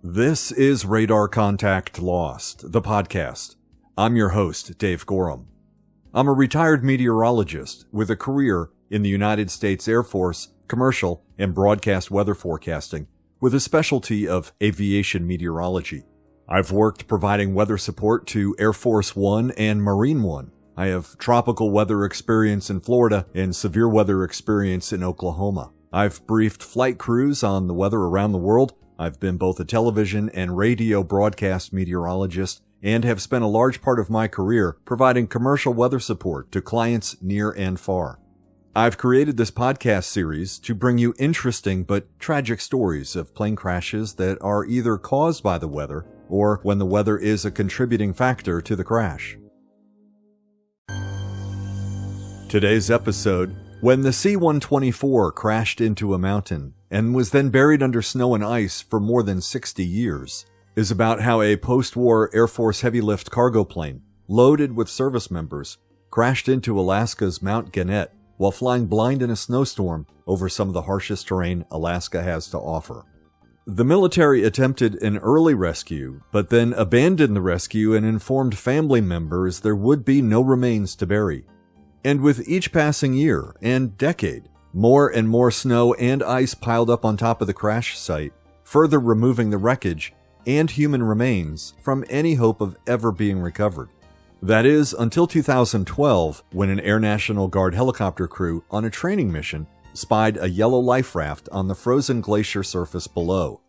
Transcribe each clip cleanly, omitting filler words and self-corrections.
This is Radar Contact Lost, the podcast. I'm your host, Dave Gorham. I'm a retired meteorologist with a career in the United States Air Force, commercial, and broadcast weather forecasting, with a specialty of aviation meteorology. I've worked providing weather support to Air Force One and Marine One. I have tropical weather experience in Florida and severe weather experience in Oklahoma. I've briefed flight crews on the weather around the world. I've been both a television and radio broadcast meteorologist and have spent a large part of my career providing commercial weather support to clients near and far. I've created this podcast series to bring you interesting but tragic stories of plane crashes that are either caused by the weather or when the weather is a contributing factor to the crash. Today's episode, when the C-124 crashed into a mountain and was then buried under snow and ice for more than 60 years, is about how a post-war Air Force heavy-lift cargo plane, loaded with service members, crashed into Alaska's Mount Gannett while flying blind in a snowstorm over some of the harshest terrain Alaska has to offer. The military attempted an early rescue, but then abandoned the rescue and informed family members there would be no remains to bury. And with each passing year and decade, more and more snow and ice piled up on top of the crash site, further removing the wreckage and human remains from any hope of ever being recovered. That is, until 2012, when an Air National Guard helicopter crew on a training mission spied a yellow life raft on the frozen glacier surface below.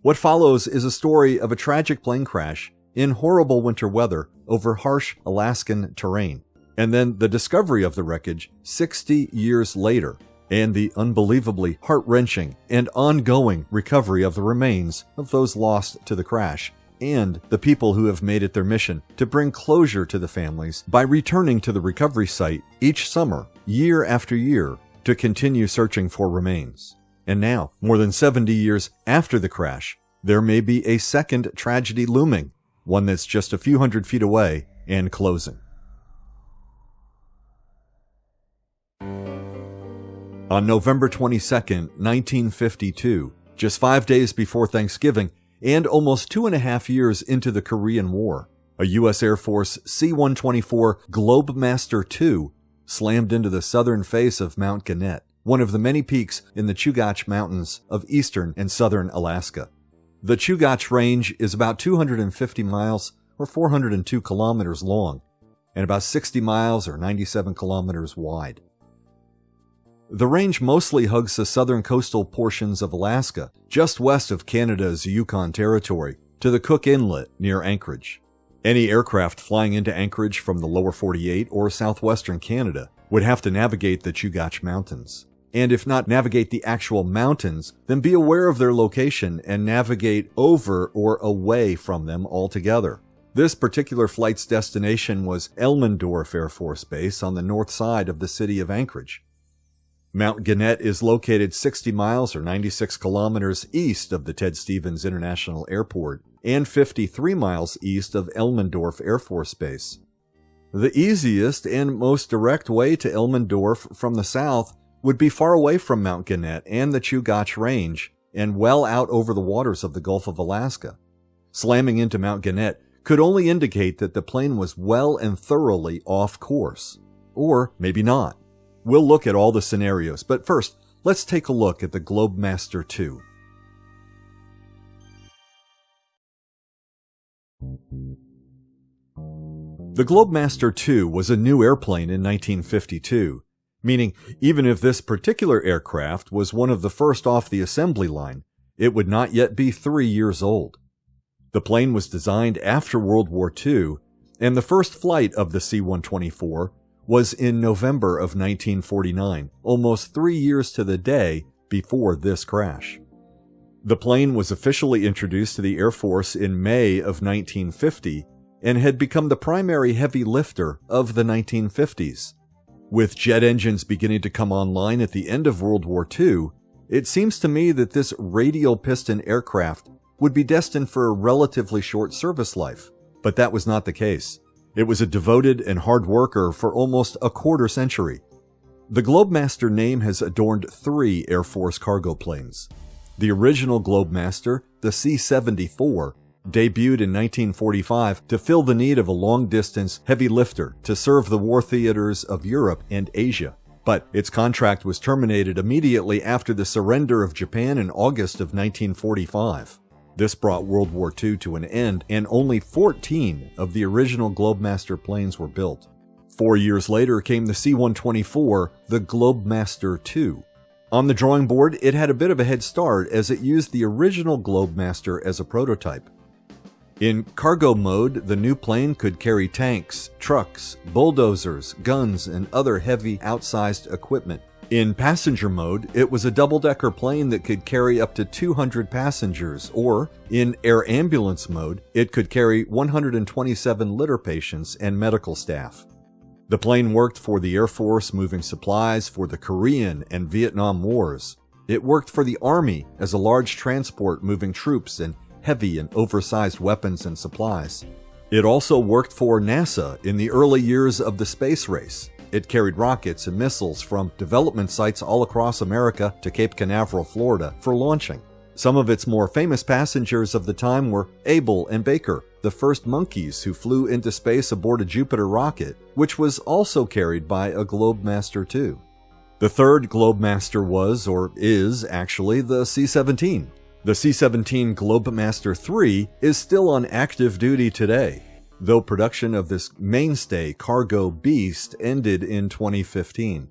What follows is a story of a tragic plane crash in horrible winter weather over harsh Alaskan terrain, and then the discovery of the wreckage 60 years later, and the unbelievably heart-wrenching and ongoing recovery of the remains of those lost to the crash, and the people who have made it their mission to bring closure to the families by returning to the recovery site each summer, year after year, to continue searching for remains. And now, more than 70 years after the crash, there may be a second tragedy looming, one that's just a few hundred feet away and closing. On November 22, 1952, just 5 days before Thanksgiving and almost 2.5 years into the Korean War, a U.S. Air Force C-124 Globemaster II slammed into the southern face of Mount Gannett, one of the many peaks in the Chugach Mountains of eastern and southern Alaska. The Chugach Range is about 250 miles or 402 kilometers long and about 60 miles or 97 kilometers wide. The range mostly hugs the southern coastal portions of Alaska, just west of Canada's Yukon Territory, to the Cook Inlet near Anchorage. Any aircraft flying into Anchorage from the lower 48 or southwestern Canada would have to navigate the Chugach Mountains. And if not navigate the actual mountains, then be aware of their location and navigate over or away from them altogether. This particular flight's destination was Elmendorf Air Force Base on the north side of the city of Anchorage. Mount Gannett is located 60 miles or 96 kilometers east of the Ted Stevens International Airport and 53 miles east of Elmendorf Air Force Base. The easiest and most direct way to Elmendorf from the south would be far away from Mount Gannett and the Chugach Range and well out over the waters of the Gulf of Alaska. Slamming into Mount Gannett could only indicate that the plane was well and thoroughly off course. Or maybe not. We'll look at all the scenarios, but first, let's take a look at the Globemaster II. The Globemaster II was a new airplane in 1952, meaning even if this particular aircraft was one of the first off the assembly line, it would not yet be 3 years old. The plane was designed after World War II, and the first flight of the C-124 was in November of 1949, almost 3 years to the day before this crash. The plane was officially introduced to the Air Force in May of 1950 and had become the primary heavy lifter of the 1950s. With jet engines beginning to come online at the end of World War II, it seems to me that this radial piston aircraft would be destined for a relatively short service life, but that was not the case. It was a devoted and hard worker for almost a quarter century. The Globemaster name has adorned 3 Air Force cargo planes. The original Globemaster, the the C-124, debuted in 1945 to fill the need of a long-distance heavy lifter to serve the war theaters of Europe and Asia. But its contract was terminated immediately after the surrender of Japan in August of 1945. This brought World War II to an end, and only 14 of the original Globemaster planes were built. 4 years later came the C-124, the Globemaster II. On the drawing board, it had a bit of a head start as it used the original Globemaster as a prototype. In cargo mode, the new plane could carry tanks, trucks, bulldozers, guns, and other heavy, outsized equipment. In passenger mode, it was a double-decker plane that could carry up to 200 passengers, or in air ambulance mode, it could carry 127 litter patients and medical staff. The plane worked for the Air Force moving supplies for the Korean and Vietnam Wars. It worked for the Army as a large transport moving troops and heavy and oversized weapons and supplies. It also worked for NASA in the early years of the space race. It carried rockets and missiles from development sites all across America to Cape Canaveral, Florida, for launching. Some of its more famous passengers of the time were Abel and Baker, the first monkeys who flew into space aboard a Jupiter rocket, which was also carried by a Globemaster II. The third Globemaster was, or is, actually the C-17. The C-17 Globemaster III is still on active duty today, though production of this mainstay cargo beast ended in 2015.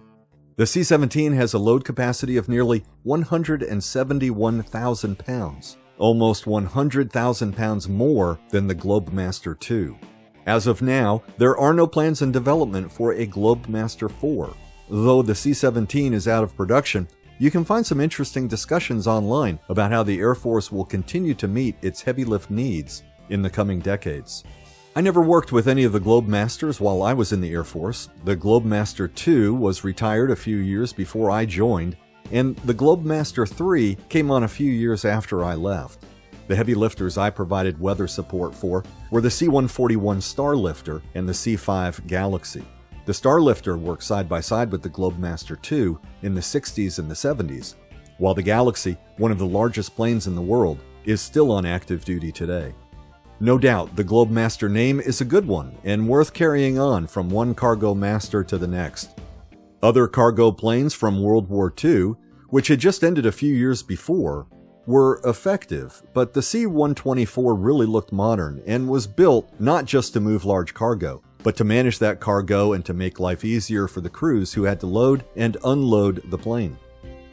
The C-17 has a load capacity of nearly 171,000 pounds, almost 100,000 pounds more than the Globemaster II. As of now, there are no plans in development for a Globemaster IV. Though the C-17 is out of production, you can find some interesting discussions online about how the Air Force will continue to meet its heavy lift needs in the coming decades. I never worked with any of the Globemasters while I was in the Air Force. The Globemaster II was retired a few years before I joined, and the Globemaster III came on a few years after I left. The heavy lifters I provided weather support for were the C-141 Starlifter and the C-5 Galaxy. The Starlifter worked side by side with the Globemaster II in the 60s and the 70s, while the Galaxy, one of the largest planes in the world, is still on active duty today. No doubt, the Globemaster name is a good one and worth carrying on from one cargo master to the next. Other cargo planes from World War II, which had just ended a few years before, were effective, but the C-124 really looked modern and was built not just to move large cargo, but to manage that cargo and to make life easier for the crews who had to load and unload the plane.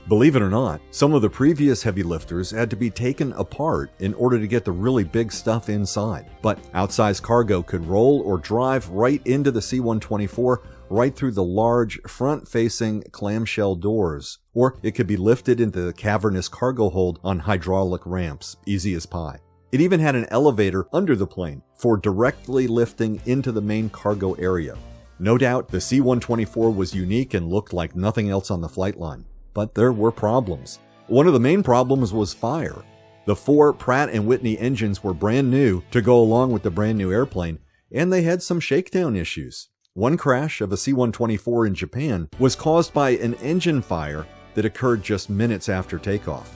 Believe it or not, some of the previous heavy lifters had to be taken apart in order to get the really big stuff inside, but outsized cargo could roll or drive right into the C-124 right through the large front-facing clamshell doors, or it could be lifted into the cavernous cargo hold on hydraulic ramps, easy as pie. It even had an elevator under the plane for directly lifting into the main cargo area. No doubt, the C-124 was unique and looked like nothing else on the flight line. But there were problems. One of the main problems was fire. The 4 Pratt & Whitney engines were brand new to go along with the brand new airplane, and they had some shakedown issues. One crash of a C-124 in Japan was caused by an engine fire that occurred just minutes after takeoff.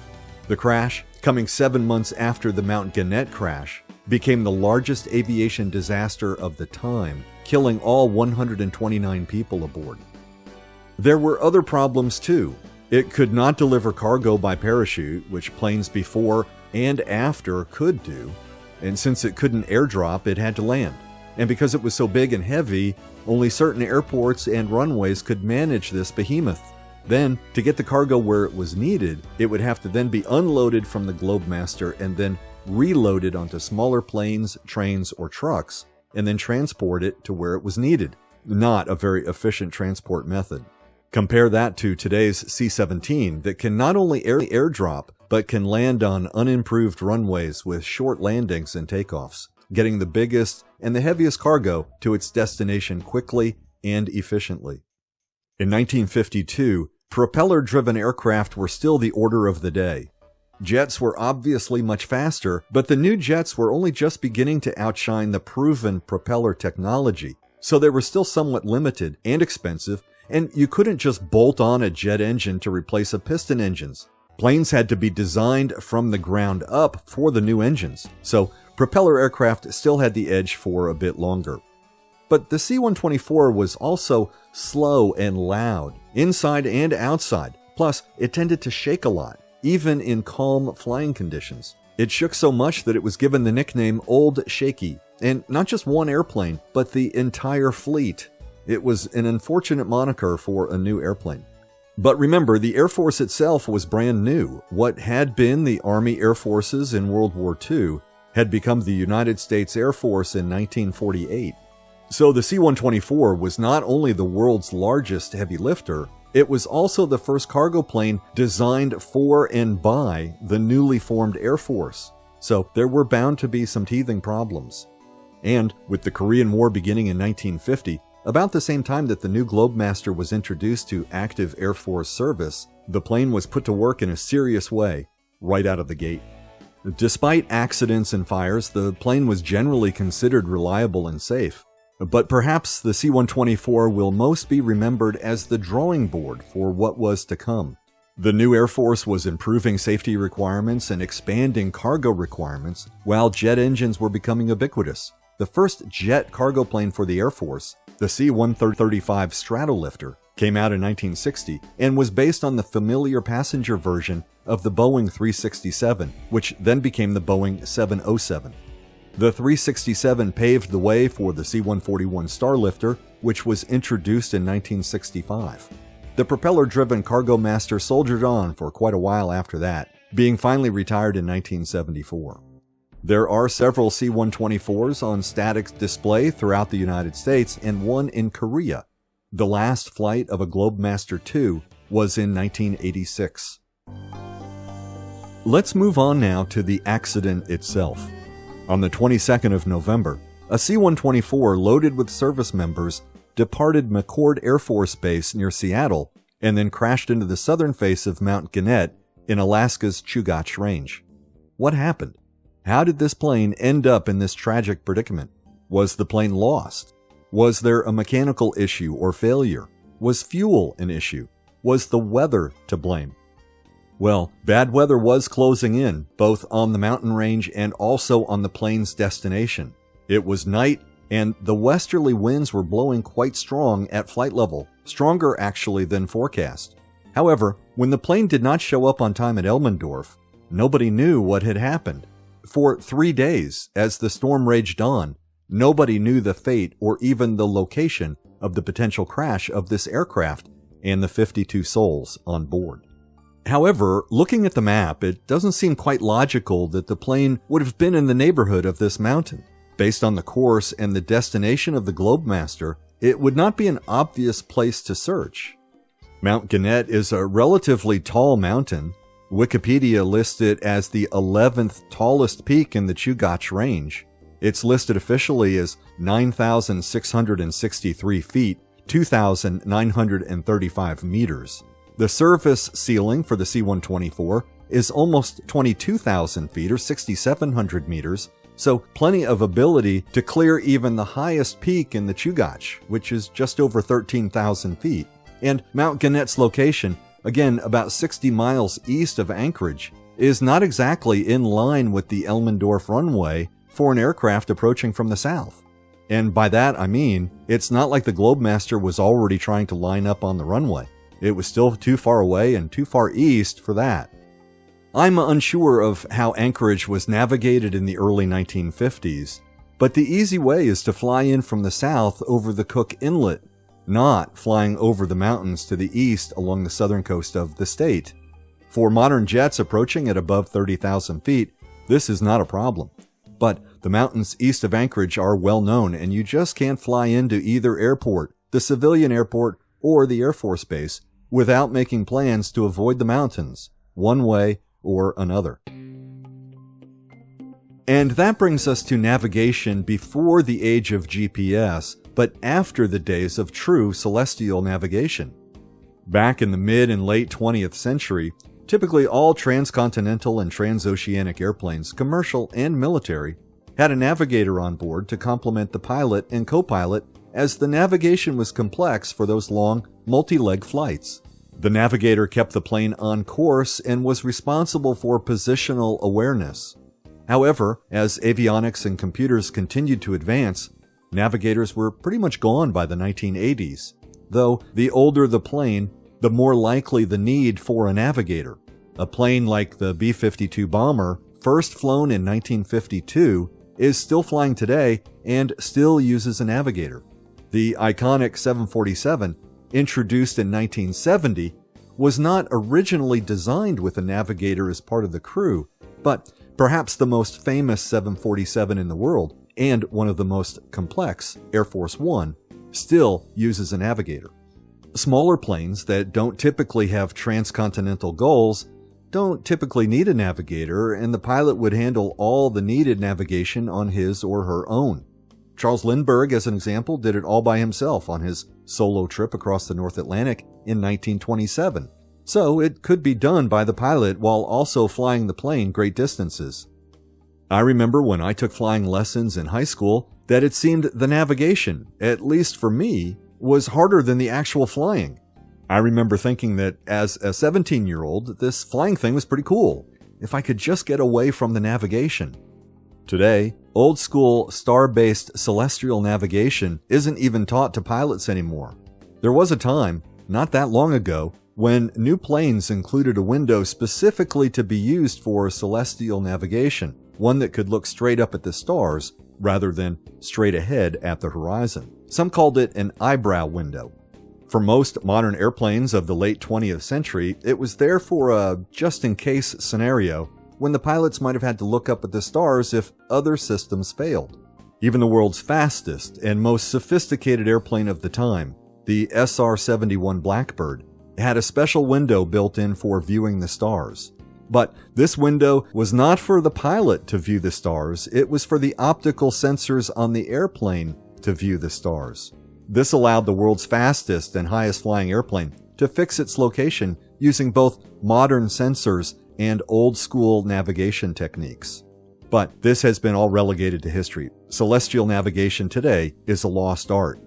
The crash, coming 7 months after the Mount Gannett crash, became the largest aviation disaster of the time, killing all 129 people aboard. There were other problems too. It could not deliver cargo by parachute, which planes before and after could do, and since it couldn't airdrop, it had to land. And because it was so big and heavy, only certain airports and runways could manage this behemoth. Then, to get the cargo where it was needed, it would have to then be unloaded from the Globemaster and then reloaded onto smaller planes, trains, or trucks, and then transport it to where it was needed. Not a very efficient transport method. Compare that to today's C-17 that can not only airdrop, but can land on unimproved runways with short landings and takeoffs, getting the biggest and the heaviest cargo to its destination quickly and efficiently. In 1952, propeller-driven aircraft were still the order of the day. Jets were obviously much faster, but the new jets were only just beginning to outshine the proven propeller technology, so they were still somewhat limited and expensive, and you couldn't just bolt on a jet engine to replace a piston engines. Planes had to be designed from the ground up for the new engines, so propeller aircraft still had the edge for a bit longer. But the C-124 was also slow and loud, inside and outside. Plus, it tended to shake a lot, even in calm flying conditions. It shook so much that it was given the nickname Old Shaky, and not just one airplane, but the entire fleet. It was an unfortunate moniker for a new airplane. But remember, the Air Force itself was brand new. What had been the Army Air Forces in World War II had become the United States Air Force in 1948. So the C-124 was not only the world's largest heavy lifter, it was also the first cargo plane designed for and by the newly formed Air Force. So there were bound to be some teething problems. And with the Korean War beginning in 1950, about the same time that the new Globemaster was introduced to active Air Force service, the plane was put to work in a serious way right out of the gate. Despite accidents and fires, the plane was generally considered reliable and safe. But perhaps the C-124 will most be remembered as the drawing board for what was to come. The new Air Force was improving safety requirements and expanding cargo requirements, while jet engines were becoming ubiquitous. The first jet cargo plane for the Air Force, the C-135 Stratolifter, came out in 1960 and was based on the familiar passenger version of the Boeing 367, which then became the Boeing 707. The 367 paved the way for the C-141 Starlifter, which was introduced in 1965. The propeller-driven Cargomaster soldiered on for quite a while after that, being finally retired in 1974. There are several C-124s on static display throughout the United States and one in Korea. The last flight of a Globemaster II was in 1986. Let's move on now to the accident itself. On the 22nd of November, a C-124 loaded with service members departed McChord Air Force Base near Seattle and then crashed into the southern face of Mount Gannett in Alaska's Chugach Range. What happened? How did this plane end up in this tragic predicament? Was the plane lost? Was there a mechanical issue or failure? Was fuel an issue? Was the weather to blame? Well, bad weather was closing in, both on the mountain range and also on the plane's destination. It was night, and the westerly winds were blowing quite strong at flight level, stronger actually than forecast. However, when the plane did not show up on time at Elmendorf, nobody knew what had happened. For 3 days, as the storm raged on, nobody knew the fate or even the location of the potential crash of this aircraft and the 52 souls on board. However, looking at the map, it doesn't seem quite logical that the plane would have been in the neighborhood of this mountain. Based on the course and the destination of the Globemaster, it would not be an obvious place to search. Mount Gannett is a relatively tall mountain. Wikipedia lists it as the 11th tallest peak in the Chugach Range. It's listed officially as 9,663 feet, 2,935 meters. The surface ceiling for the C-124 is almost 22,000 feet or 6,700 meters, so plenty of ability to clear even the highest peak in the Chugach, which is just over 13,000 feet. And Mount Gannett's location, again about 60 miles east of Anchorage, is not exactly in line with the Elmendorf runway for an aircraft approaching from the south. And by that I mean, it's not like the Globemaster was already trying to line up on the runway. It was still too far away and too far east for that. I'm unsure of how Anchorage was navigated in the early 1950s, but the easy way is to fly in from the south over the Cook Inlet, not flying over the mountains to the east along the southern coast of the state. For modern jets approaching at above 30,000 feet, this is not a problem. But the mountains east of Anchorage are well known, and you just can't fly into either airport, the civilian airport or the Air Force Base, without making plans to avoid the mountains, one way or another. And that brings us to navigation before the age of GPS, but after the days of true celestial navigation. Back in the mid and late 20th century, typically all transcontinental and transoceanic airplanes, commercial and military, had a navigator on board to complement the pilot and co-pilot, as the navigation was complex for those long, multi-leg flights. The navigator kept the plane on course and was responsible for positional awareness. However, as avionics and computers continued to advance, navigators were pretty much gone by the 1980s, though the older the plane, the more likely the need for a navigator. A plane like the B-52 bomber, first flown in 1952, is still flying today and still uses a navigator. The iconic 747, introduced in 1970, was not originally designed with a navigator as part of the crew, but perhaps the most famous 747 in the world, and one of the most complex, Air Force One, still uses a navigator. Smaller planes that don't typically have transcontinental goals don't typically need a navigator, and the pilot would handle all the needed navigation on his or her own. Charles Lindbergh, as an example, did it all by himself on his solo trip across the North Atlantic in 1927. So it could be done by the pilot while also flying the plane great distances. I remember when I took flying lessons in high school that it seemed the navigation, at least for me, was harder than the actual flying. I remember thinking that as a 17-year-old, this flying thing was pretty cool, if I could just get away from the navigation. Today, old-school star-based celestial navigation isn't even taught to pilots anymore. There was a time, not that long ago, when new planes included a window specifically to be used for celestial navigation, one that could look straight up at the stars rather than straight ahead at the horizon. Some called it an eyebrow window. For most modern airplanes of the late 20th century, it was there for a just-in-case scenario when the pilots might have had to look up at the stars if other systems failed. Even the world's fastest and most sophisticated airplane of the time, the SR-71 Blackbird, had a special window built in for viewing the stars. But this window was not for the pilot to view the stars, it was for the optical sensors on the airplane to view the stars. This allowed the world's fastest and highest flying airplane to fix its location using both modern sensors and old-school navigation techniques. But this has been all relegated to history. Celestial navigation today is a lost art.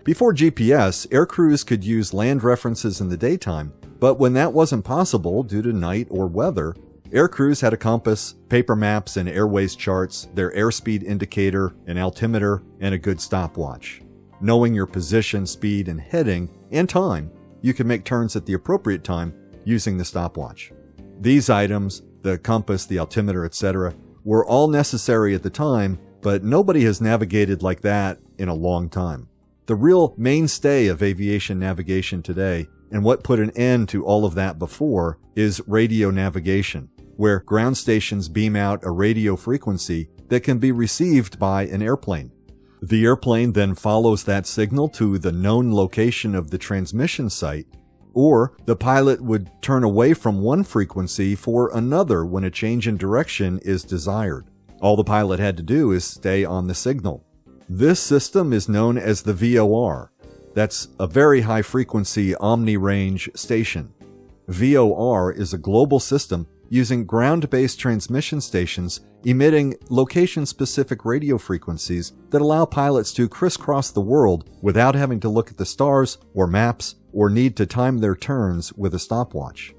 Before GPS, air crews could use land references in the daytime, but when that wasn't possible due to night or weather, air crews had a compass, paper maps and airways charts, their airspeed indicator, an altimeter, and a good stopwatch. Knowing your position, speed, and heading, and time, you can make turns at the appropriate time using the stopwatch. These items, the compass, the altimeter, etc., were all necessary at the time, but nobody has navigated like that in a long time. The real mainstay of aviation navigation today, and what put an end to all of that before, is radio navigation, where ground stations beam out a radio frequency that can be received by an airplane. The airplane then follows that signal to the known location of the transmission site, or the pilot would turn away from one frequency for another when a change in direction is desired. All the pilot had to do is stay on the signal. This system is known as the VOR. That's a very high-frequency omni-range station. VOR is a global system using ground-based transmission stations emitting location-specific radio frequencies that allow pilots to crisscross the world without having to look at the stars or maps or need to time their turns with a stopwatch.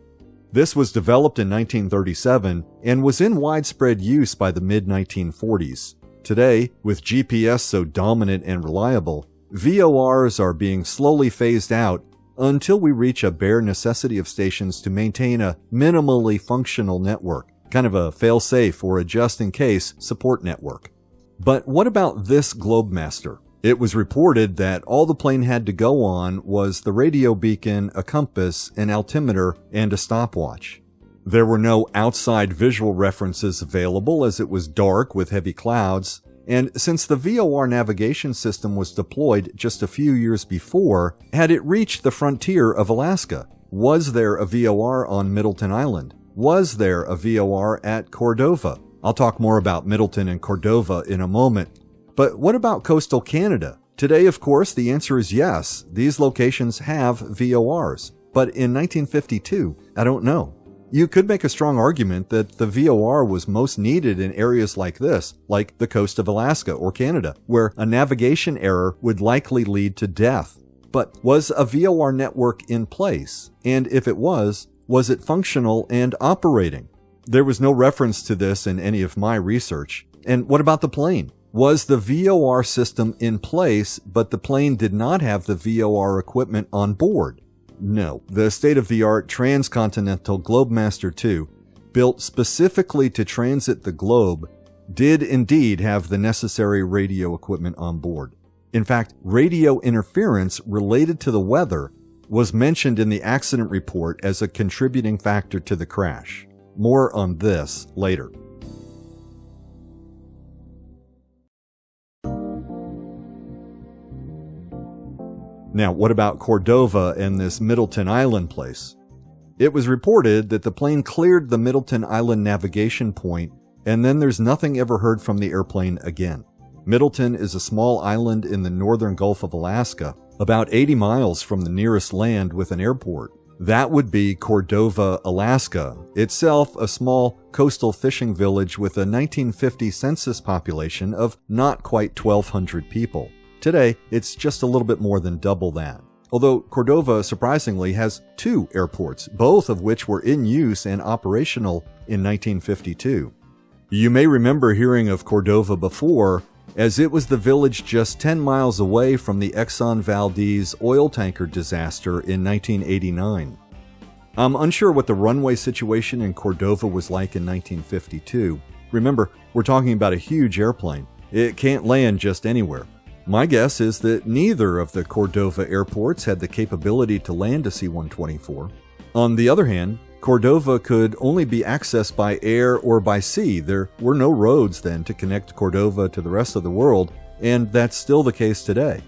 This was developed in 1937 and was in widespread use by the mid-1940s. Today, with GPS so dominant and reliable, VORs are being slowly phased out until we reach a bare necessity of stations to maintain a minimally functional network, kind of a fail-safe or a just-in-case support network. But what about this Globemaster? It was reported that all the plane had to go on was the radio beacon, a compass, an altimeter, and a stopwatch. There were no outside visual references available as it was dark with heavy clouds, and since the VOR navigation system was deployed just a few years before, had it reached the frontier of Alaska? Was there a VOR on Middleton Island? Was there a VOR at Cordova? I'll talk more about Middleton and Cordova in a moment. But what about coastal Canada? Today, of course, the answer is yes. These locations have VORs. But in 1952, I don't know. You could make a strong argument that the VOR was most needed in areas like this, like the coast of Alaska or Canada, where a navigation error would likely lead to death. But was a VOR network in place? And if it was it functional and operating? There was no reference to this in any of my research. And what about the plane? Was the VOR system in place, but the plane did not have the VOR equipment on board? No. The state-of-the-art transcontinental Globemaster II, built specifically to transit the globe, did indeed have the necessary radio equipment on board. In fact, radio interference related to the weather was mentioned in the accident report as a contributing factor to the crash. More on this later. Now, what about Cordova and this Middleton Island place? It was reported that the plane cleared the Middleton Island navigation point, and then there's nothing ever heard from the airplane again. Middleton is a small island in the northern Gulf of Alaska, about 80 miles from the nearest land with an airport. That would be Cordova, Alaska, itself a small coastal fishing village with a 1950 census population of not quite 1,200 people. Today, it's just a little bit more than double that. Although Cordova, surprisingly, has 2 airports, both of which were in use and operational in 1952. You may remember hearing of Cordova before, as it was the village just 10 miles away from the Exxon Valdez oil tanker disaster in 1989. I'm unsure what the runway situation in Cordova was like in 1952. Remember, we're talking about a huge airplane. It can't land just anywhere. My guess is that neither of the Cordova airports had the capability to land a C-124. On the other hand, Cordova could only be accessed by air or by sea. There were no roads then to connect Cordova to the rest of the world, and that's still the case today.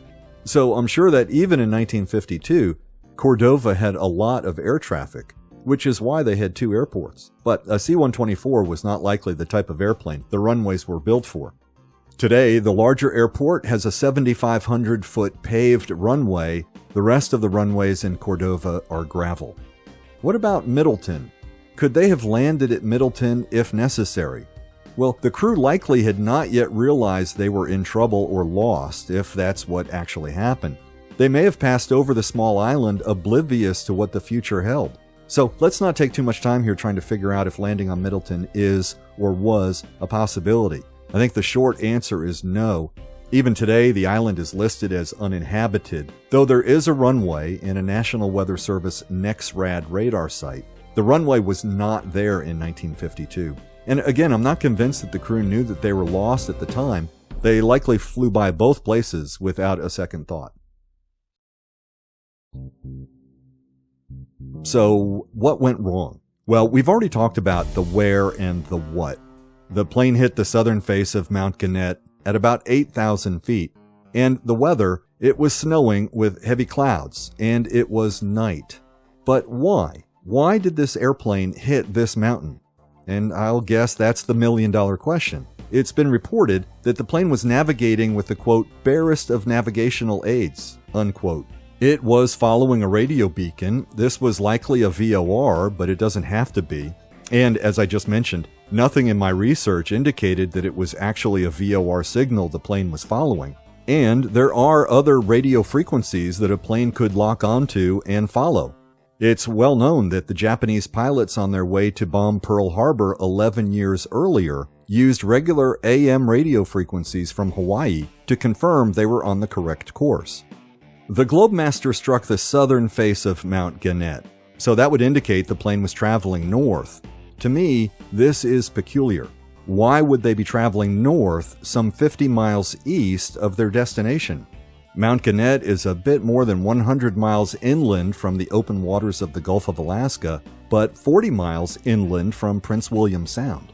So I'm sure that even in 1952, Cordova had a lot of air traffic, which is why they had 2 airports. But a C-124 was not likely the type of airplane the runways were built for. Today, the larger airport has a 7,500-foot paved runway. The rest of the runways in Cordova are gravel. What about Middleton? Could they have landed at Middleton if necessary? Well, the crew likely had not yet realized they were in trouble or lost, if that's what actually happened. They may have passed over the small island oblivious to what the future held. So let's not take too much time here trying to figure out if landing on Middleton is or was a possibility. I think the short answer is no. Even today, the island is listed as uninhabited, though there is a runway in a National Weather Service NEXRAD radar site. The runway was not there in 1952. And again, I'm not convinced that the crew knew that they were lost at the time. They likely flew by both places without a second thought. So, what went wrong? Well, we've already talked about the where and the what. The plane hit the southern face of Mount Gannett at about 8,000 feet, and the weather, it was snowing with heavy clouds, and it was night. But why? Why did this airplane hit this mountain? And I'll guess that's the million-dollar question. It's been reported that the plane was navigating with the, quote, barest of navigational aids, unquote. It was following a radio beacon. This was likely a VOR, but it doesn't have to be. And as I just mentioned, nothing in my research indicated that it was actually a VOR signal the plane was following. And there are other radio frequencies that a plane could lock onto and follow. It's well known that the Japanese pilots on their way to bomb Pearl Harbor 11 years earlier used regular AM radio frequencies from Hawaii to confirm they were on the correct course. The Globemaster struck the southern face of Mount Gannett, so that would indicate the plane was traveling north. To me, this is peculiar. Why would they be traveling north some 50 miles east of their destination? Mount Gannett is a bit more than 100 miles inland from the open waters of the Gulf of Alaska, but 40 miles inland from Prince William Sound.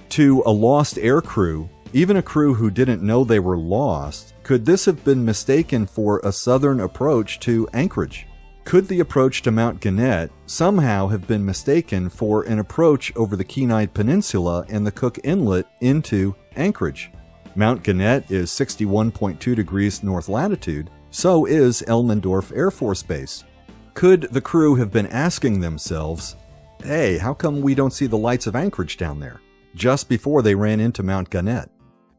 To a lost air crew, even a crew who didn't know they were lost, could this have been mistaken for a southern approach to Anchorage? Could the approach to Mount Gannett somehow have been mistaken for an approach over the Kenai Peninsula and the Cook Inlet into Anchorage? Mount Gannett is 61.2 degrees north latitude, so is Elmendorf Air Force Base. Could the crew have been asking themselves, hey, how come we don't see the lights of Anchorage down there, just before they ran into Mount Gannett?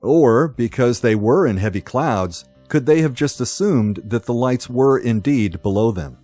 Or, because they were in heavy clouds, could they have just assumed that the lights were indeed below them?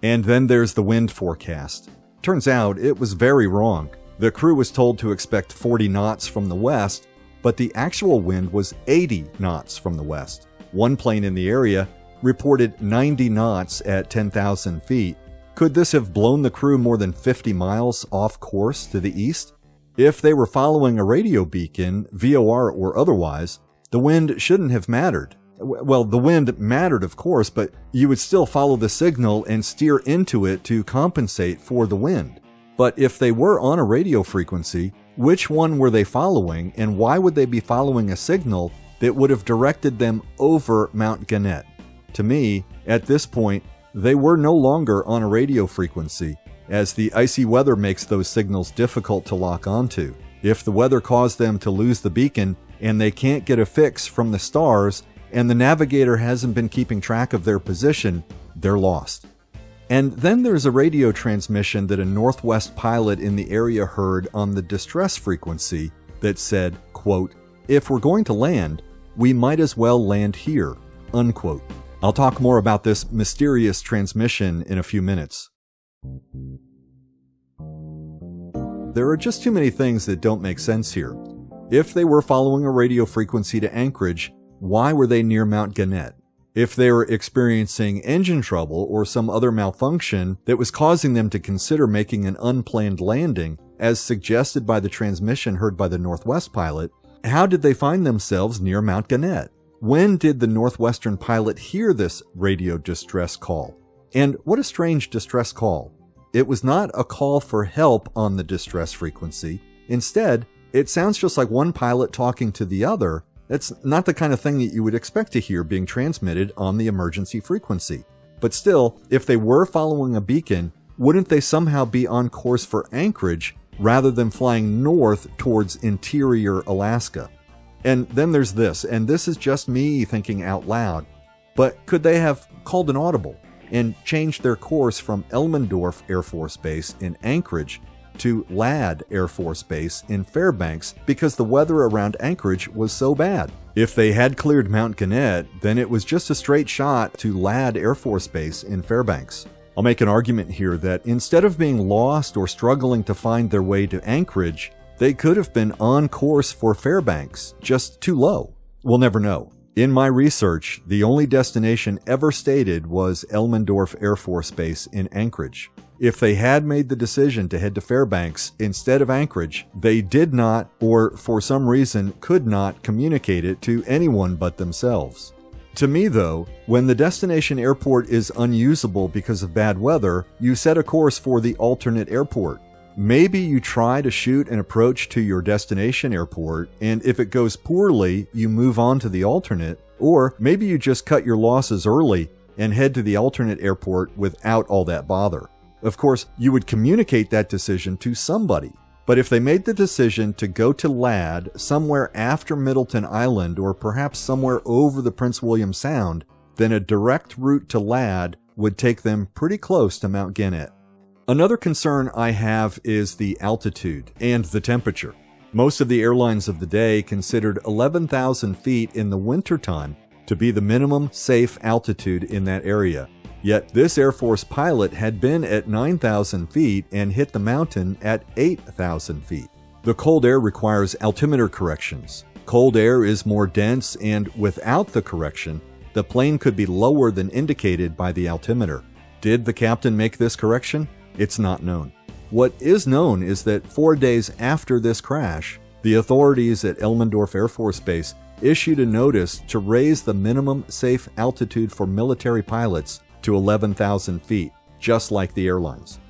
And then there's the wind forecast. Turns out it was very wrong. The crew was told to expect 40 knots from the west, but the actual wind was 80 knots from the west. One plane in the area reported 90 knots at 10,000 feet. Could this have blown the crew more than 50 miles off course to the east? If they were following a radio beacon, VOR or otherwise, the wind shouldn't have mattered. Well, the wind mattered, of course, but you would still follow the signal and steer into it to compensate for the wind. But if they were on a radio frequency, which one were they following, and why would they be following a signal that would have directed them over Mount Gannett? To me, at this point, they were no longer on a radio frequency, as the icy weather makes those signals difficult to lock onto. If the weather caused them to lose the beacon, and they can't get a fix from the stars, and the navigator hasn't been keeping track of their position, they're lost. And then there's a radio transmission that a Northwest pilot in the area heard on the distress frequency that said, quote, "If we're going to land, we might as well land here," unquote. I'll talk more about this mysterious transmission in a few minutes. There are just too many things that don't make sense here. If they were following a radio frequency to Anchorage, why were they near Mount Gannett? If they were experiencing engine trouble or some other malfunction that was causing them to consider making an unplanned landing, as suggested by the transmission heard by the Northwest pilot, how did they find themselves near Mount Gannett? When did the Northwestern pilot hear this radio distress call? And what a strange distress call. It was not a call for help on the distress frequency. Instead, it sounds just like one pilot talking to the other. That's not the kind of thing that you would expect to hear being transmitted on the emergency frequency. But still, if they were following a beacon, wouldn't they somehow be on course for Anchorage rather than flying north towards interior Alaska? And then there's this, and this is just me thinking out loud, but could they have called an audible and changed their course from Elmendorf Air Force Base in Anchorage to Ladd Air Force Base in Fairbanks because the weather around Anchorage was so bad? If they had cleared Mount Gannett, then it was just a straight shot to Ladd Air Force Base in Fairbanks. I'll make an argument here that instead of being lost or struggling to find their way to Anchorage, they could have been on course for Fairbanks, just too low. We'll never know. In my research, the only destination ever stated was Elmendorf Air Force Base in Anchorage. If they had made the decision to head to Fairbanks instead of Anchorage, they did not, or for some reason could not, communicate it to anyone but themselves. To me, though, when the destination airport is unusable because of bad weather, you set a course for the alternate airport. Maybe you try to shoot an approach to your destination airport, and if it goes poorly, you move on to the alternate, or maybe you just cut your losses early and head to the alternate airport without all that bother. Of course, you would communicate that decision to somebody, but if they made the decision to go to Ladd somewhere after Middleton Island or perhaps somewhere over the Prince William Sound, then a direct route to Ladd would take them pretty close to Mount Gannett. Another concern I have is the altitude and the temperature. Most of the airlines of the day considered 11,000 feet in the wintertime to be the minimum safe altitude in that area. Yet this Air Force pilot had been at 9,000 feet and hit the mountain at 8,000 feet. The cold air requires altimeter corrections. Cold air is more dense, and without the correction, the plane could be lower than indicated by the altimeter. Did the captain make this correction? It's not known. What is known is that 4 days after this crash, the authorities at Elmendorf Air Force Base issued a notice to raise the minimum safe altitude for military pilots to 11,000 feet, just like the airlines.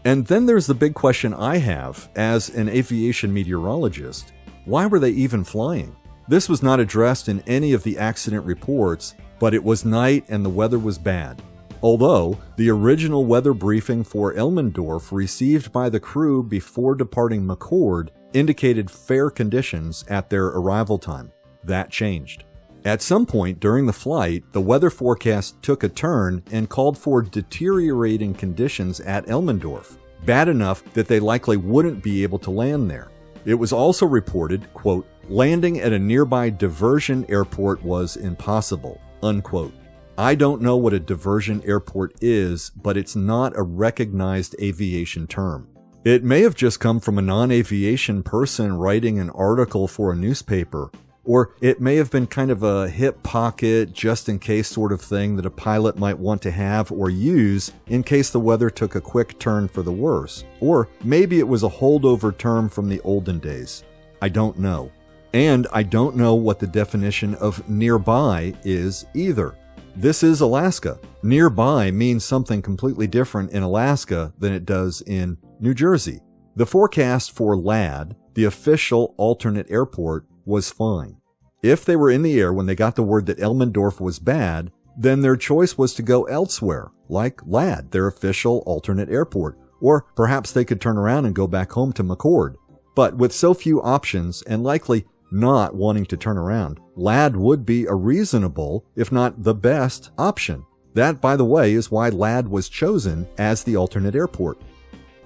And then there's the big question I have as an aviation meteorologist. Why were they even flying? This was not addressed in any of the accident reports, but it was night and the weather was bad. Although, the original weather briefing for Elmendorf received by the crew before departing McChord indicated fair conditions at their arrival time. That changed. At some point during the flight, the weather forecast took a turn and called for deteriorating conditions at Elmendorf, bad enough that they likely wouldn't be able to land there. It was also reported, quote, landing at a nearby diversion airport was impossible, unquote. I don't know what a diversion airport is, but it's not a recognized aviation term. It may have just come from a non-aviation person writing an article for a newspaper, or it may have been kind of a hip pocket, just-in-case sort of thing that a pilot might want to have or use in case the weather took a quick turn for the worse. Or maybe it was a holdover term from the olden days. I don't know. And I don't know what the definition of nearby is either. This is Alaska. Nearby means something completely different in Alaska than it does in New Jersey. The forecast for LAD, the official alternate airport, was fine. If they were in the air when they got the word that Elmendorf was bad, then their choice was to go elsewhere, like LAD, their official alternate airport, or perhaps they could turn around and go back home to McCord. But with so few options, and likely not wanting to turn around, LAD would be a reasonable, if not the best, option. That, by the way, is why LAD was chosen as the alternate airport.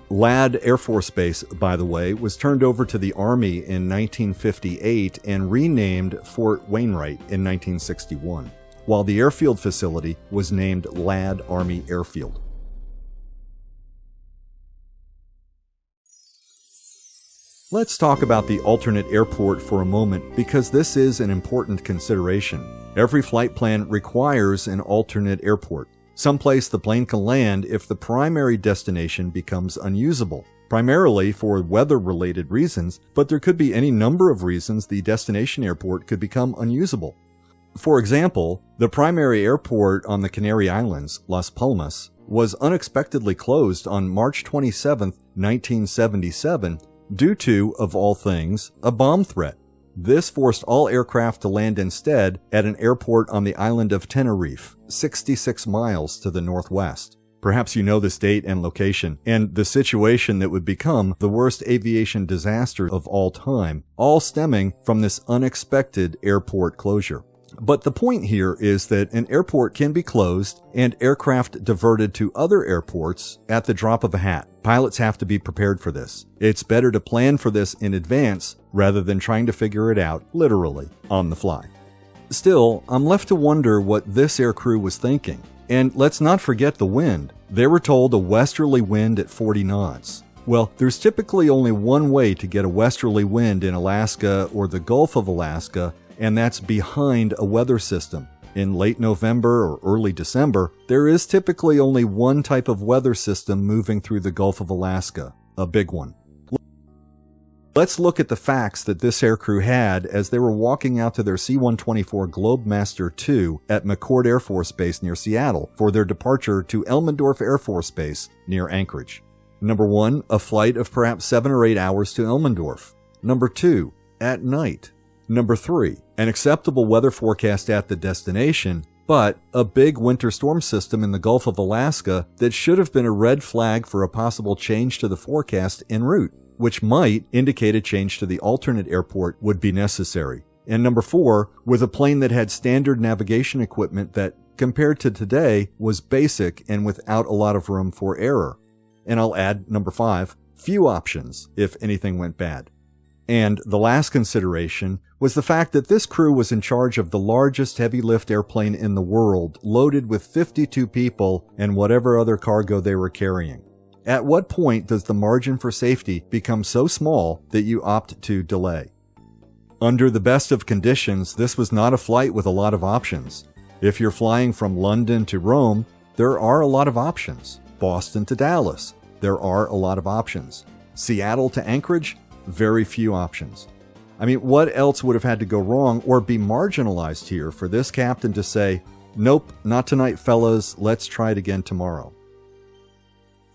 LAD Air Force Base, by the way, was turned over to the Army in 1958 and renamed Fort Wainwright in 1961, while the airfield facility was named LAD Army Airfield. Let's talk about the alternate airport for a moment because this is an important consideration. Every flight plan requires an alternate airport, someplace the plane can land if the primary destination becomes unusable, primarily for weather-related reasons, but there could be any number of reasons the destination airport could become unusable. For example, the primary airport on the Canary Islands, Las Palmas, was unexpectedly closed on March 27, 1977, due to, of all things, a bomb threat. This forced all aircraft to land instead at an airport on the island of Tenerife, 66 miles to the northwest. Perhaps you know this date and location, and the situation that would become the worst aviation disaster of all time, all stemming from this unexpected airport closure. But the point here is that an airport can be closed and aircraft diverted to other airports at the drop of a hat. Pilots have to be prepared for this. It's better to plan for this in advance rather than trying to figure it out, literally, on the fly. Still, I'm left to wonder what this aircrew was thinking. And let's not forget the wind. They were told a westerly wind at 40 knots. Well, there's typically only one way to get a westerly wind in Alaska or the Gulf of Alaska, and that's behind a weather system. In late November or early December, there is typically only one type of weather system moving through the Gulf of Alaska, a big one. Let's look at the facts that this aircrew had as they were walking out to their C-124 Globemaster II at McCord Air Force Base near Seattle for their departure to Elmendorf Air Force Base near Anchorage. Number 1, a flight of perhaps 7 or 8 hours to Elmendorf. Number 2, at night. Number 3, an acceptable weather forecast at the destination, but a big winter storm system in the Gulf of Alaska that should have been a red flag for a possible change to the forecast en route, which might indicate a change to the alternate airport would be necessary. And number 4, with a plane that had standard navigation equipment that, compared to today, was basic and without a lot of room for error. And I'll add number 5, few options if anything went bad. And the last consideration was the fact that this crew was in charge of the largest heavy lift airplane in the world, loaded with 52 people and whatever other cargo they were carrying. At what point does the margin for safety become so small that you opt to delay? Under the best of conditions, this was not a flight with a lot of options. If you're flying from London to Rome, there are a lot of options. Boston to Dallas, there are a lot of options. Seattle to Anchorage, very few options. I mean, what else would have had to go wrong or be marginalized here for this captain to say, nope, not tonight, fellas, let's try it again tomorrow?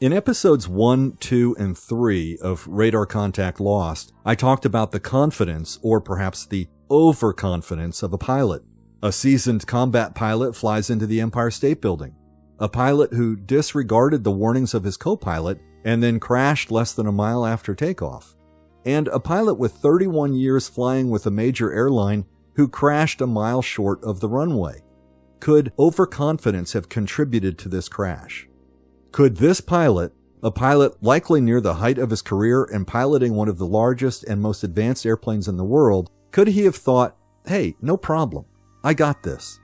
In episodes 1, 2, and 3 of Radar Contact Lost, I talked about the confidence, or perhaps the overconfidence, of a pilot. A seasoned combat pilot flies into the Empire State Building. A pilot who disregarded the warnings of his co-pilot and then crashed less than a mile after takeoff. And a pilot with 31 years flying with a major airline who crashed a mile short of the runway. Could overconfidence have contributed to this crash? Could this pilot, a pilot likely near the height of his career and piloting one of the largest and most advanced airplanes in the world, Could he have thought, hey, no problem, I got this?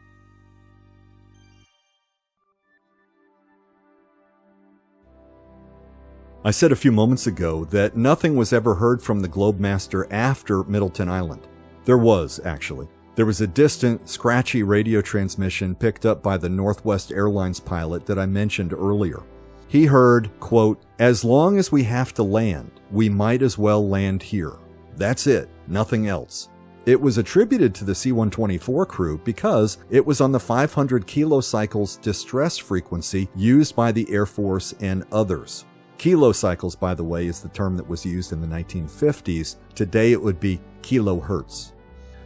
I said a few moments ago that nothing was ever heard from the Globemaster after Middleton Island. There was, actually. There was a distant, scratchy radio transmission picked up by the Northwest Airlines pilot that I mentioned earlier. He heard, quote, "As long as we have to land, we might as well land here. That's it, nothing else." It was attributed to the C-124 crew because it was on the 500 kilocycles distress frequency used by the Air Force and others. Kilocycles, by the way, is the term that was used in the 1950s. Today it would be kilohertz.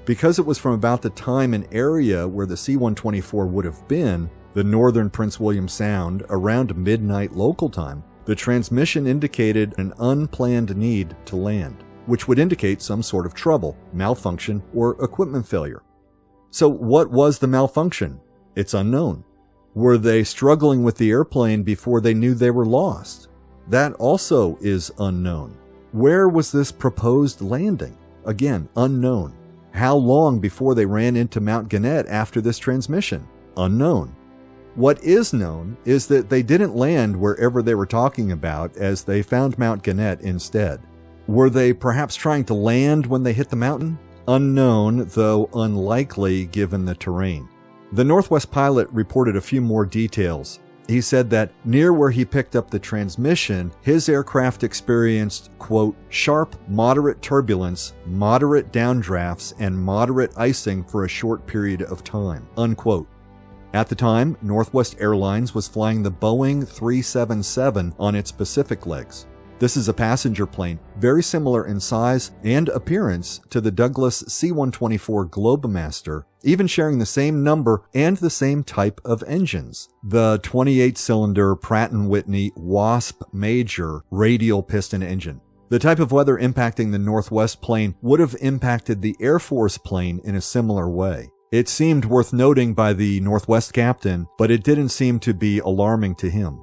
Because it was from about the time and area where the C-124 would have been, the northern Prince William Sound, around midnight local time, the transmission indicated an unplanned need to land, which would indicate some sort of trouble, malfunction, or equipment failure. So what was the malfunction? It's unknown. Were they struggling with the airplane before they knew they were lost? That also is unknown. Where was this proposed landing? Again, unknown. How long before they ran into Mount Gannett after this transmission? Unknown. What is known is that they didn't land wherever they were talking about, as they found Mount Gannett instead. Were they perhaps trying to land when they hit the mountain? Unknown, though unlikely given the terrain. The Northwest pilot reported a few more details. He said that near where he picked up the transmission, his aircraft experienced, quote, "sharp, moderate turbulence, moderate downdrafts, and moderate icing for a short period of time," unquote. At the time, Northwest Airlines was flying the Boeing 377 on its Pacific legs. This is a passenger plane, very similar in size and appearance to the Douglas C-124 Globemaster, even sharing the same number and the same type of engines. The 28-cylinder Pratt & Whitney Wasp Major radial piston engine. The type of weather impacting the Northwest plane would have impacted the Air Force plane in a similar way. It seemed worth noting by the Northwest captain, but it didn't seem to be alarming to him.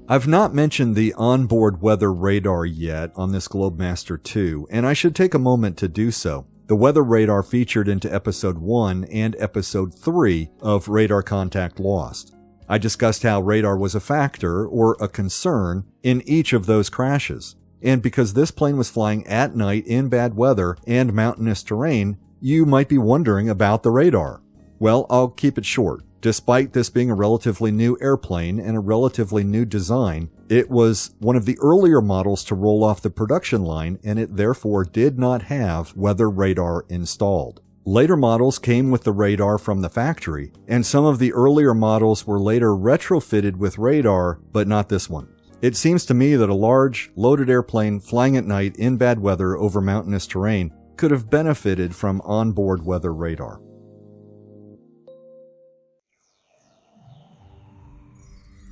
I've not mentioned the onboard weather radar yet on this Globemaster II, and I should take a moment to do so. The weather radar featured into Episode 1 and Episode 3 of Radar Contact Lost. I discussed how radar was a factor, or a concern, in each of those crashes. And because this plane was flying at night in bad weather and mountainous terrain, you might be wondering about the radar. Well, I'll keep it short. Despite this being a relatively new airplane and a relatively new design, it was one of the earlier models to roll off the production line, and it therefore did not have weather radar installed. Later models came with the radar from the factory, and some of the earlier models were later retrofitted with radar, but not this one. It seems to me that a large, loaded airplane flying at night in bad weather over mountainous terrain could have benefited from onboard weather radar.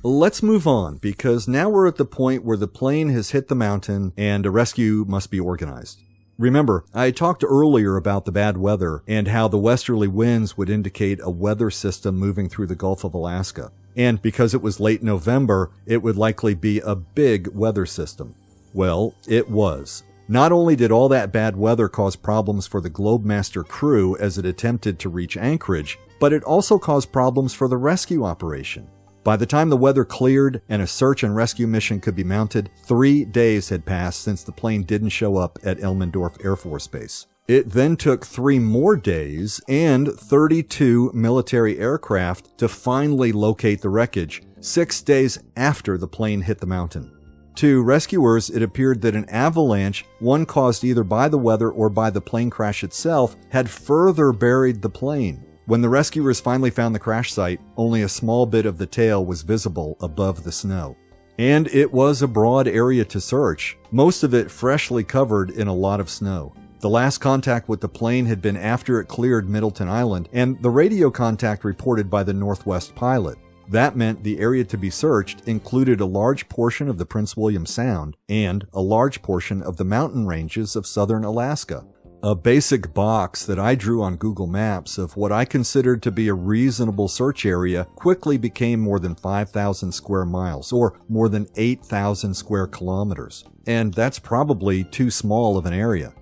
Let's move on, because now we're at the point where the plane has hit the mountain and a rescue must be organized. Remember, I talked earlier about the bad weather and how the westerly winds would indicate a weather system moving through the Gulf of Alaska. And because it was late November, it would likely be a big weather system. Well, it was. Not only did all that bad weather cause problems for the Globemaster crew as it attempted to reach Anchorage, but it also caused problems for the rescue operation. By the time the weather cleared and a search and rescue mission could be mounted, 3 days had passed since the plane didn't show up at Elmendorf Air Force Base. It then took 3 more days and 32 military aircraft to finally locate the wreckage, 6 days after the plane hit the mountain. To rescuers, it appeared that an avalanche, one caused either by the weather or by the plane crash itself, had further buried the plane. When the rescuers finally found the crash site, only a small bit of the tail was visible above the snow. And it was a broad area to search, most of it freshly covered in a lot of snow. The last contact with the plane had been after it cleared Middleton Island, and the radio contact reported by the Northwest pilot. That meant the area to be searched included a large portion of the Prince William Sound and a large portion of the mountain ranges of southern Alaska. A basic box that I drew on Google Maps of what I considered to be a reasonable search area quickly became more than 5,000 square miles, or more than 8,000 square kilometers. And that's probably too small of an area.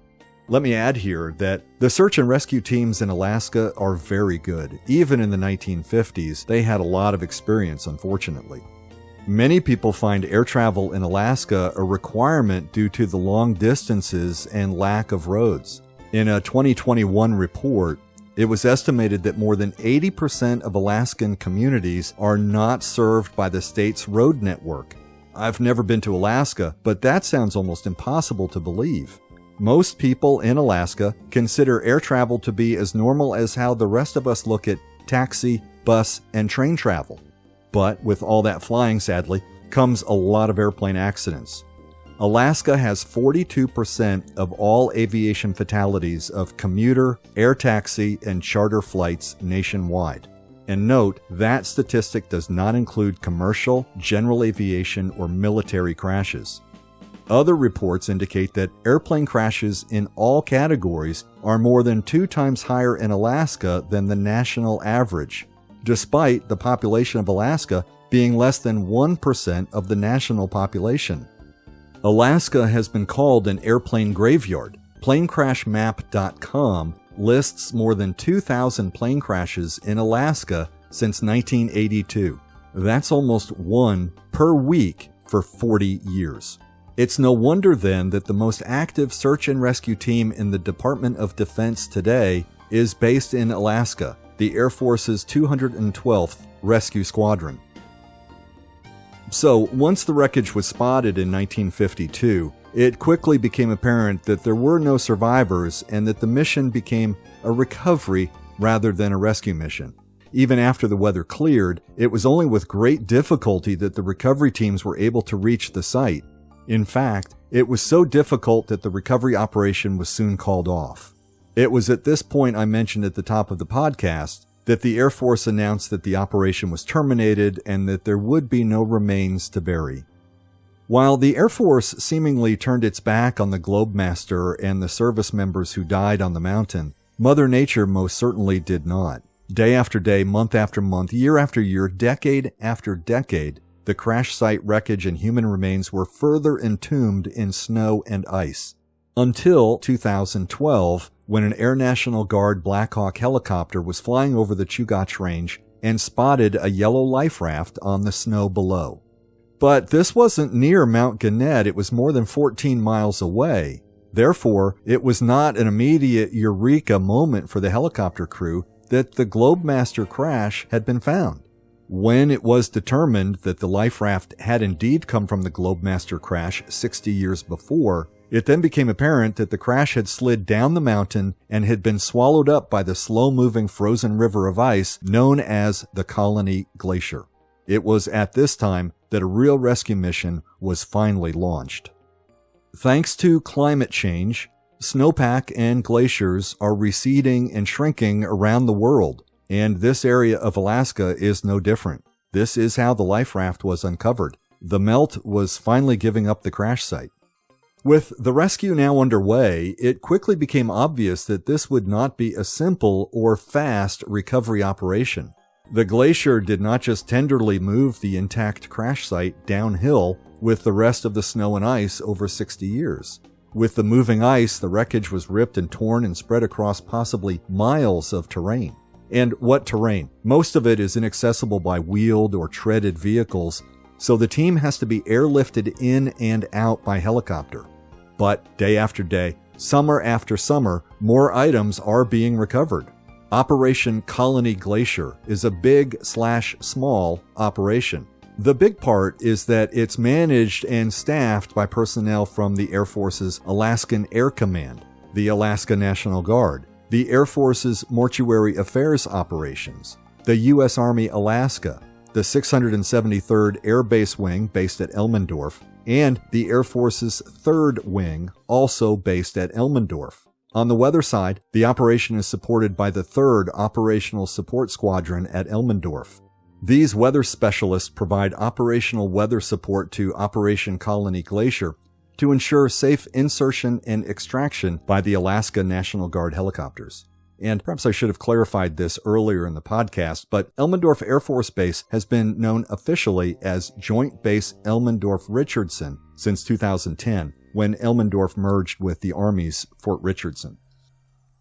Let me add here that the search and rescue teams in Alaska are very good. Even in the 1950s, they had a lot of experience, unfortunately. Many people find air travel in Alaska a requirement due to the long distances and lack of roads. In a 2021 report, it was estimated that more than 80% of Alaskan communities are not served by the state's road network. I've never been to Alaska, but that sounds almost impossible to believe. Most people in Alaska consider air travel to be as normal as how the rest of us look at taxi, bus, and train travel. But with all that flying, sadly, comes a lot of airplane accidents. Alaska has 42% of all aviation fatalities of commuter, air taxi, and charter flights nationwide. And note, that statistic does not include commercial, general aviation, or military crashes. Other reports indicate that airplane crashes in all categories are more than 2 times higher in Alaska than the national average, despite the population of Alaska being less than 1% of the national population. Alaska has been called an airplane graveyard. Planecrashmap.com lists more than 2,000 plane crashes in Alaska since 1982. That's almost one per week for 40 years. It's no wonder then that the most active search and rescue team in the Department of Defense today is based in Alaska, the Air Force's 212th Rescue Squadron. So, once the wreckage was spotted in 1952, it quickly became apparent that there were no survivors and that the mission became a recovery rather than a rescue mission. Even after the weather cleared, it was only with great difficulty that the recovery teams were able to reach the site. In fact, it was so difficult that the recovery operation was soon called off. It was at this point I mentioned at the top of the podcast that the Air Force announced that the operation was terminated and that there would be no remains to bury. While the Air Force seemingly turned its back on the Globemaster and the service members who died on the mountain, Mother Nature most certainly did not. Day after day, month after month, year after year, decade after decade, the crash site wreckage and human remains were further entombed in snow and ice. Until 2012, when an Air National Guard Black Hawk helicopter was flying over the Chugach Range and spotted a yellow life raft on the snow below. But this wasn't near Mount Gannett, it was more than 14 miles away. Therefore, it was not an immediate eureka moment for the helicopter crew that the Globemaster crash had been found. When it was determined that the life raft had indeed come from the Globemaster crash 60 years before, it then became apparent that the crash had slid down the mountain and had been swallowed up by the slow-moving frozen river of ice known as the Colony Glacier. It was at this time that a real rescue mission was finally launched. Thanks to climate change, snowpack and glaciers are receding and shrinking around the world, and this area of Alaska is no different. This is how the life raft was uncovered. The melt was finally giving up the crash site. With the rescue now underway, it quickly became obvious that this would not be a simple or fast recovery operation. The glacier did not just tenderly move the intact crash site downhill with the rest of the snow and ice over 60 years. With the moving ice, the wreckage was ripped and torn and spread across possibly miles of terrain. And what terrain? Most of it is inaccessible by wheeled or treaded vehicles, so the team has to be airlifted in and out by helicopter. But day after day, summer after summer, more items are being recovered. Operation Colony Glacier is a big/small operation. The big part is that it's managed and staffed by personnel from the Air Force's Alaskan Air Command, the Alaska National Guard, the Air Force's Mortuary Affairs Operations, the U.S. Army Alaska, the 673rd Air Base Wing based at Elmendorf, and the Air Force's 3rd Wing, also based at Elmendorf. On the weather side, the operation is supported by the 3rd Operational Support Squadron at Elmendorf. These weather specialists provide operational weather support to Operation Colony Glacier to ensure safe insertion and extraction by the Alaska National Guard helicopters. And perhaps I should have clarified this earlier in the podcast, but Elmendorf Air Force Base has been known officially as Joint Base Elmendorf-Richardson since 2010, when Elmendorf merged with the Army's Fort Richardson.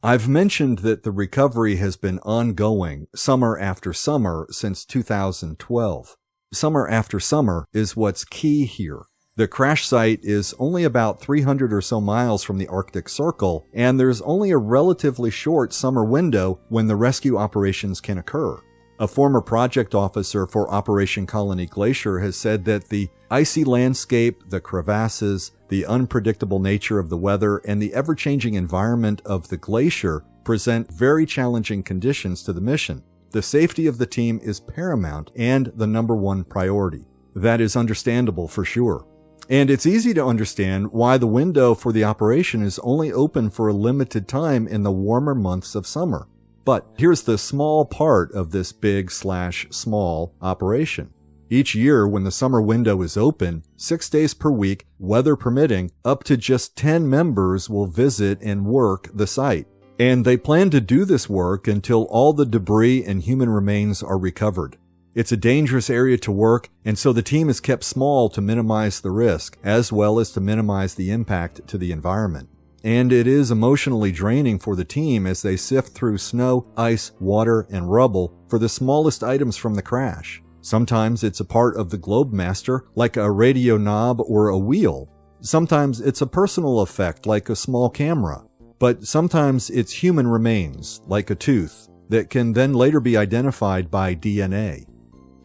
I've mentioned that the recovery has been ongoing summer after summer since 2012. Summer after summer is what's key here. The crash site is only about 300 or so miles from the Arctic Circle, and there's only a relatively short summer window when the rescue operations can occur. A former project officer for Operation Colony Glacier has said that the icy landscape, the crevasses, the unpredictable nature of the weather, and the ever-changing environment of the glacier present very challenging conditions to the mission. The safety of the team is paramount and the number one priority. That is understandable for sure. And it's easy to understand why the window for the operation is only open for a limited time in the warmer months of summer. But here's the small part of this big/small operation. Each year when the summer window is open, 6 days per week, weather permitting, up to just 10 members will visit and work the site. And they plan to do this work until all the debris and human remains are recovered. It's a dangerous area to work, and so the team is kept small to minimize the risk, as well as to minimize the impact to the environment. And it is emotionally draining for the team as they sift through snow, ice, water, and rubble for the smallest items from the crash. Sometimes it's a part of the Globemaster, like a radio knob or a wheel. Sometimes it's a personal effect, like a small camera. But sometimes it's human remains, like a tooth, that can then later be identified by DNA.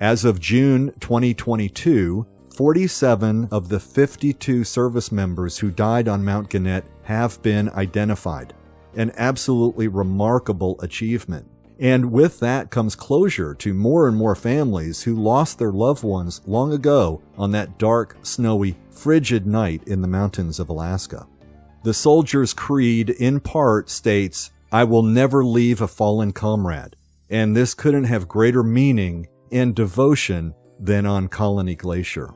As of June 2022, 47 of the 52 service members who died on Mount Gannett have been identified. An absolutely remarkable achievement. And with that comes closure to more and more families who lost their loved ones long ago on that dark, snowy, frigid night in the mountains of Alaska. The soldier's creed in part states, "I will never leave a fallen comrade." And this couldn't have greater meaning and devotion than on Colony Glacier.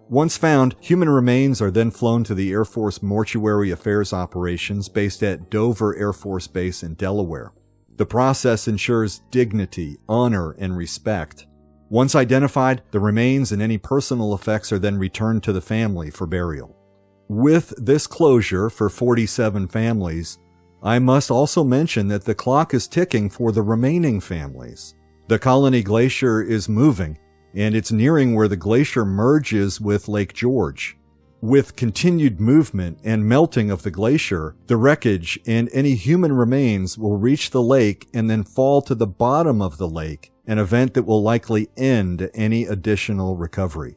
Once found, human remains are then flown to the Air Force Mortuary Affairs Operations based at Dover Air Force Base in Delaware. The process ensures dignity, honor, and respect. Once identified, the remains and any personal effects are then returned to the family for burial. With this closure for 47 families, I must also mention that the clock is ticking for the remaining families. The Colony Glacier is moving, and it's nearing where the glacier merges with Lake George. With continued movement and melting of the glacier, the wreckage and any human remains will reach the lake and then fall to the bottom of the lake, an event that will likely end any additional recovery.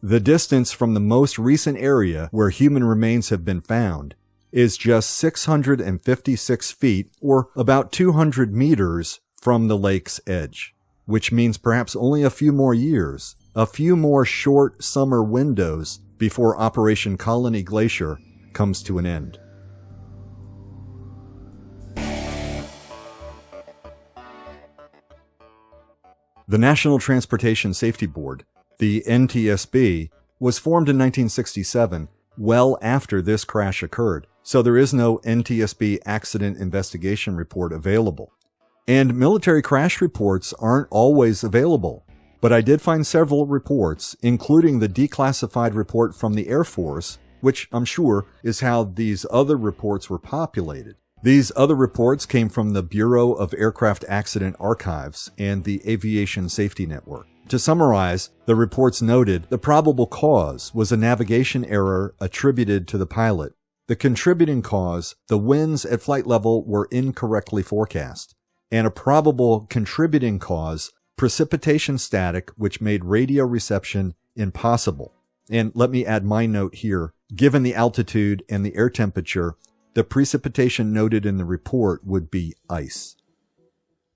The distance from the most recent area where human remains have been found is just 656 feet, or about 200 meters from the lake's edge, which means perhaps only a few more years, a few more short summer windows before Operation Colony Glacier comes to an end. The National Transportation Safety Board, the NTSB, was formed in 1967, well after this crash occurred, so there is no NTSB accident investigation report available. And military crash reports aren't always available, but I did find several reports, including the declassified report from the Air Force, which I'm sure is how these other reports were populated. These other reports came from the Bureau of Aircraft Accident Archives and the Aviation Safety Network. To summarize, the reports noted the probable cause was a navigation error attributed to the pilot. The contributing cause, the winds at flight level, were incorrectly forecast. And a probable contributing cause, precipitation static, which made radio reception impossible. And let me add my note here. Given the altitude and the air temperature, the precipitation noted in the report would be ice.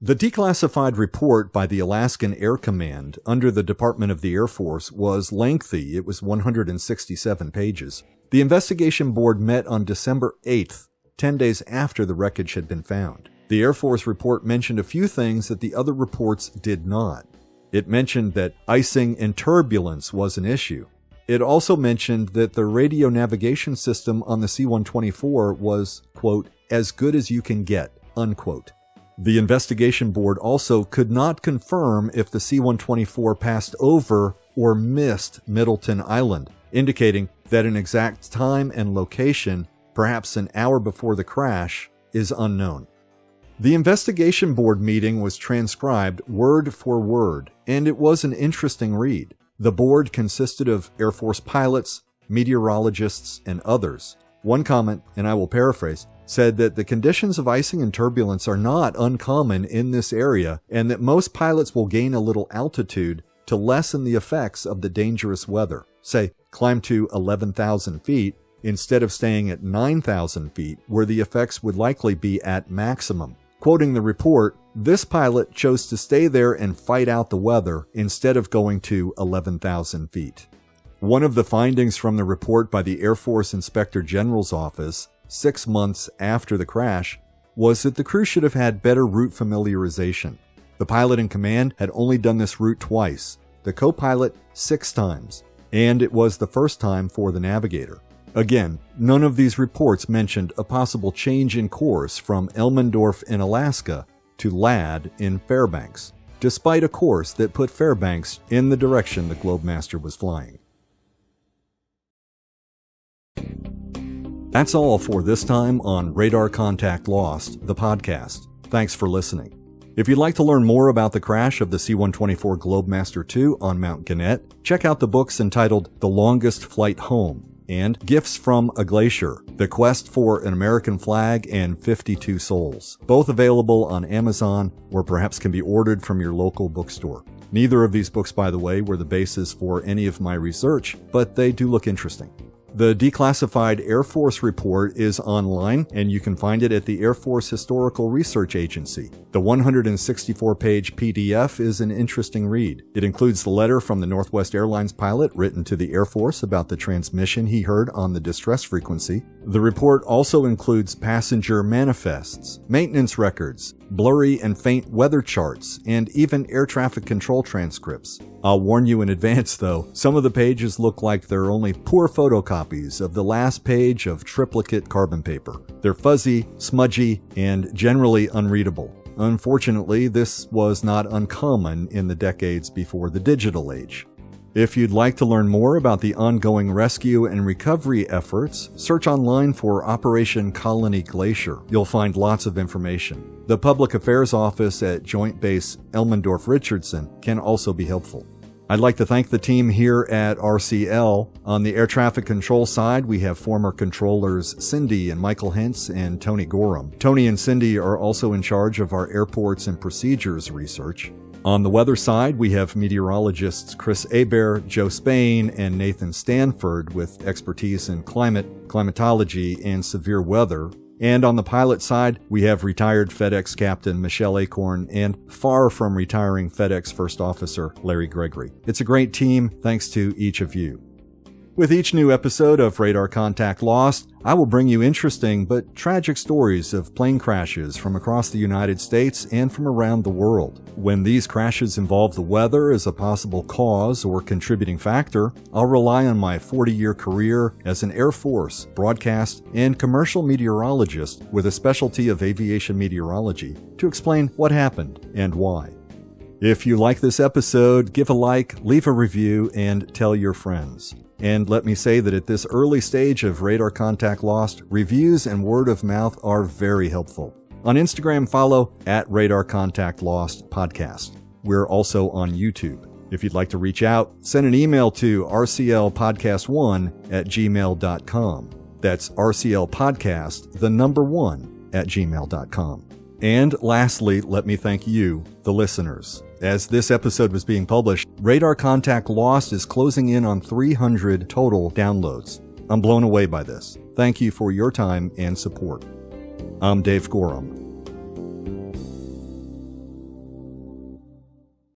The declassified report by the Alaskan Air Command under the Department of the Air Force was lengthy. It was 167 pages. The investigation board met on December 8th, 10 days after the wreckage had been found. The Air Force report mentioned a few things that the other reports did not. It mentioned that icing and turbulence was an issue. It also mentioned that the radio navigation system on the C-124 was, quote, as good as you can get, unquote. The investigation board also could not confirm if the C-124 passed over or missed Middleton Island, indicating that an exact time and location, perhaps an hour before the crash, is unknown. The investigation board meeting was transcribed word for word, and it was an interesting read. The board consisted of Air Force pilots, meteorologists, and others. One comment, and I will paraphrase, said that the conditions of icing and turbulence are not uncommon in this area, and that most pilots will gain a little altitude to lessen the effects of the dangerous weather. Say, climb to 11,000 feet instead of staying at 9,000 feet, where the effects would likely be at maximum. Quoting the report, this pilot chose to stay there and fight out the weather instead of going to 11,000 feet. One of the findings from the report by the Air Force Inspector General's office 6 months after the crash was that the crew should have had better route familiarization. The pilot in command had only done this route twice, the co-pilot 6 times, and it was the first time for the navigator. Again, none of these reports mentioned a possible change in course from Elmendorf in Alaska to Ladd in Fairbanks, despite a course that put Fairbanks in the direction the Globemaster was flying. That's all for this time on Radar Contact Lost, the podcast. Thanks for listening. If you'd like to learn more about the crash of the C-124 Globemaster II on Mount Gannett, check out the books entitled The Longest Flight Home and Gifts from a Glacier, The Quest for an American Flag and 52 Souls, both available on Amazon or perhaps can be ordered from your local bookstore. Neither of these books, by the way, were the basis for any of my research, but they do look interesting. The declassified Air Force report is online, and you can find it at the Air Force Historical Research Agency. The 164-page PDF is an interesting read. It includes the letter from the Northwest Airlines pilot written to the Air Force about the transmission he heard on the distress frequency. The report also includes passenger manifests, maintenance records, blurry and faint weather charts, and even air traffic control transcripts. I'll warn you in advance, though, some of the pages look like they're only poor photocopies of the last page of triplicate carbon paper. They're fuzzy, smudgy, and generally unreadable. Unfortunately, this was not uncommon in the decades before the digital age. If you'd like to learn more about the ongoing rescue and recovery efforts, search online for Operation Colony Glacier. You'll find lots of information. The Public Affairs Office at Joint Base Elmendorf-Richardson can also be helpful. I'd like to thank the team here at RCL. On the air traffic control side, we have former controllers Cindy and Michael Hentz and Tony Gorham. Tony and Cindy are also in charge of our airports and procedures research. On the weather side, we have meteorologists Chris Hebert, Joe Spain, and Nathan Stanford with expertise in climate, climatology, and severe weather. And on the pilot side, we have retired FedEx Captain Michelle Acorn and far from retiring FedEx First Officer Larry Gregory. It's a great team, thanks to each of you. With each new episode of Radar Contact Lost, I will bring you interesting but tragic stories of plane crashes from across the United States and from around the world. When these crashes involve the weather as a possible cause or contributing factor, I'll rely on my 40-year career as an Air Force, broadcast, and commercial meteorologist with a specialty of aviation meteorology to explain what happened and why. If you like this episode, give a like, leave a review, and tell your friends. And let me say that at this early stage of Radar Contact Lost, reviews and word of mouth are very helpful. On Instagram, follow @Radar Contact Lost Podcast. We're also on YouTube. If you'd like to reach out, send an email to rclpodcast1@gmail.com. That's rclpodcast1@gmail.com. And lastly, let me thank you, the listeners. As this episode was being published, Radar Contact Lost is closing in on 300 total downloads. I'm blown away by this. Thank you for your time and support. I'm Dave Gorham.